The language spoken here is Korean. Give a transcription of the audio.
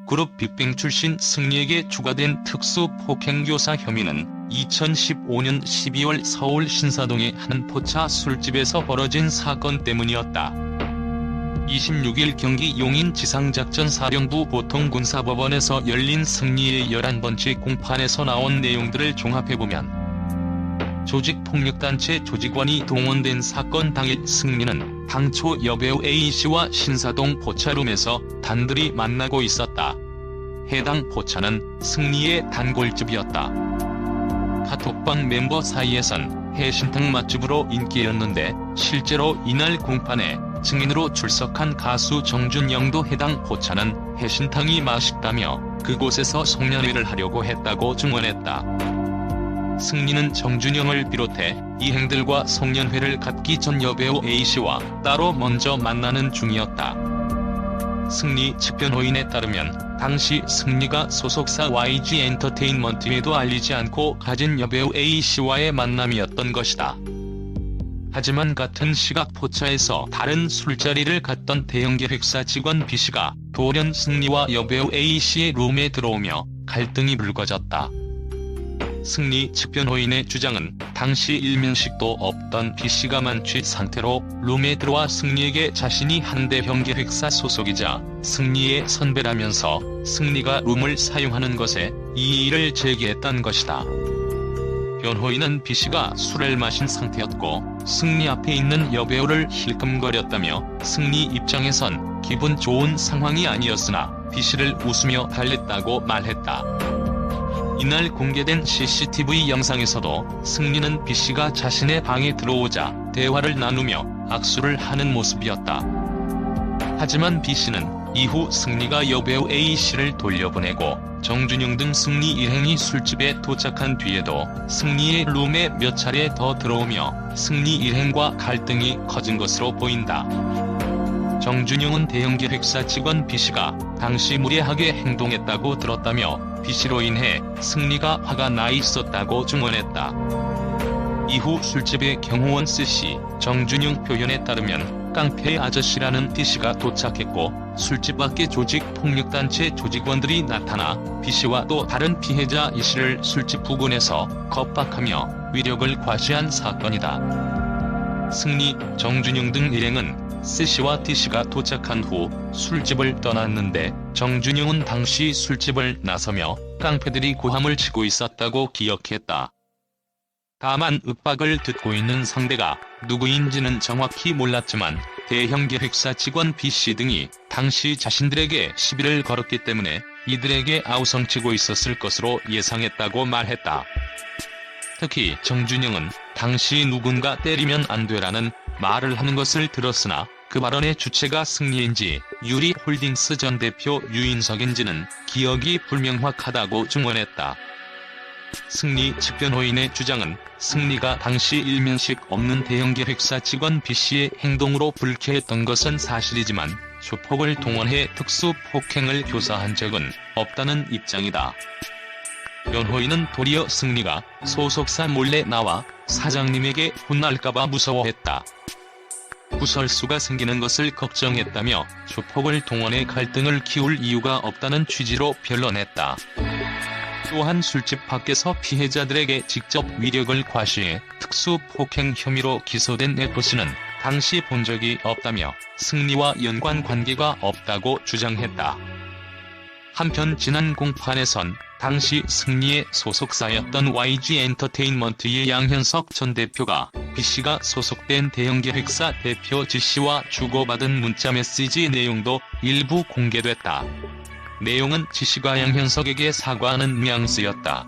그룹 빅뱅 출신 승리에게 추가된 특수폭행교사 혐의는 2015년 12월 서울 신사동의 한 포차 술집에서 벌어진 사건 때문이었다. 26일 경기 용인 지상작전사령부 보통군사법원에서 열린 승리의 11번째 공판에서 나온 내용들을 종합해보면 조직폭력단체 조직원이 동원된 사건 당일 승리는 당초 여배우 A씨와 신사동 포차룸에서 단둘이 만나고 있었다. 해당 포차는 승리의 단골집이었다. 카톡방 멤버 사이에선 해신탕 맛집으로 인기였는데 실제로 이날 공판에 증인으로 출석한 가수 정준영도 해당 포차는 해신탕이 맛있다며 그곳에서 송년회를 하려고 했다고 증언했다. 승리는 정준영을 비롯해 이행들과 송년회를 갖기 전 여배우 A씨와 따로 먼저 만나는 중이었다. 승리 측 변호인에 따르면 당시 승리가 소속사 YG 엔터테인먼트에도 알리지 않고 가진 여배우 A씨와의 만남이었던 것이다. 하지만 같은 시각 포차에서 다른 술자리를 갔던 대형계획사 직원 B씨가 돌연 승리와 여배우 A씨의 룸에 들어오며 갈등이 불거졌다. 승리 측 변호인의 주장은 당시 일면식도 없던 B씨가 만취 상태로 룸에 들어와 승리에게 자신이 한 대형계획사 소속이자 승리의 선배라면서 승리가 룸을 사용하는 것에 이의를 제기했던 것이다. 변호인은 B씨가 술을 마신 상태였고 승리 앞에 있는 여배우를 힐끔거렸다며 승리 입장에선 기분 좋은 상황이 아니었으나 B씨를 웃으며 달랬다고 말했다. 이날 공개된 CCTV 영상에서도 승리는 B씨가 자신의 방에 들어오자 대화를 나누며 악수를 하는 모습이었다. 하지만 B씨는 이후 승리가 여배우 A씨를 돌려보내고 정준영 등 승리 일행이 술집에 도착한 뒤에도 승리의 룸에 몇 차례 더 들어오며 승리 일행과 갈등이 커진 것으로 보인다. 정준영은 대형계획사 직원 B씨가 당시 무례하게 행동했다고 들었다며 B씨로 인해 승리가 화가 나 있었다고 증언했다. 이후 술집의 경호원 C씨, 정준영 표현에 따르면 깡패 아저씨라는 B씨가 도착했고 술집 밖에 조직폭력단체 조직원들이 나타나 B씨와 또 다른 피해자 E씨를 술집 부근에서 겁박하며 위력을 과시한 사건이다. 승리, 정준영 등 일행은 C씨와 D씨가 도착한 후 술집을 떠났는데 정준영은 당시 술집을 나서며 깡패들이 고함을 치고 있었다고 기억했다. 다만 윽박을 듣고 있는 상대가 누구인지는 정확히 몰랐지만 대형계획사 직원 B씨 등이 당시 자신들에게 시비를 걸었기 때문에 이들에게 아우성치고 있었을 것으로 예상했다고 말했다. 특히 정준영은 당시 누군가 때리면 안 되라는 말을 하는 것을 들었으나 그 발언의 주체가 승리인지 유리홀딩스 전 대표 유인석인지는 기억이 불명확하다고 증언했다. 승리 측 변호인의 주장은 승리가 당시 일면식 없는 대형계획사 직원 B씨의 행동으로 불쾌했던 것은 사실이지만 조폭을 동원해 특수폭행을 교사한 적은 없다는 입장이다. 변호인은 도리어 승리가 소속사 몰래 나와 사장님에게 혼날까봐 무서워했다. 구설수가 생기는 것을 걱정했다며 조폭을 동원해 갈등을 키울 이유가 없다는 취지로 변론했다. 또한 술집 밖에서 피해자들에게 직접 위력을 과시해 특수폭행 혐의로 기소된 F씨는 당시 본 적이 없다며 승리와 연관 관계가 없다고 주장했다. 한편 지난 공판에선 당시 승리의 소속사였던 YG 엔터테인먼트의 양현석 전 대표가 B씨가 소속된 대형계획사 대표 G씨와 주고받은 문자메시지 내용도 일부 공개됐다. 내용은 G씨가 양현석에게 사과하는 뉘앙스였다.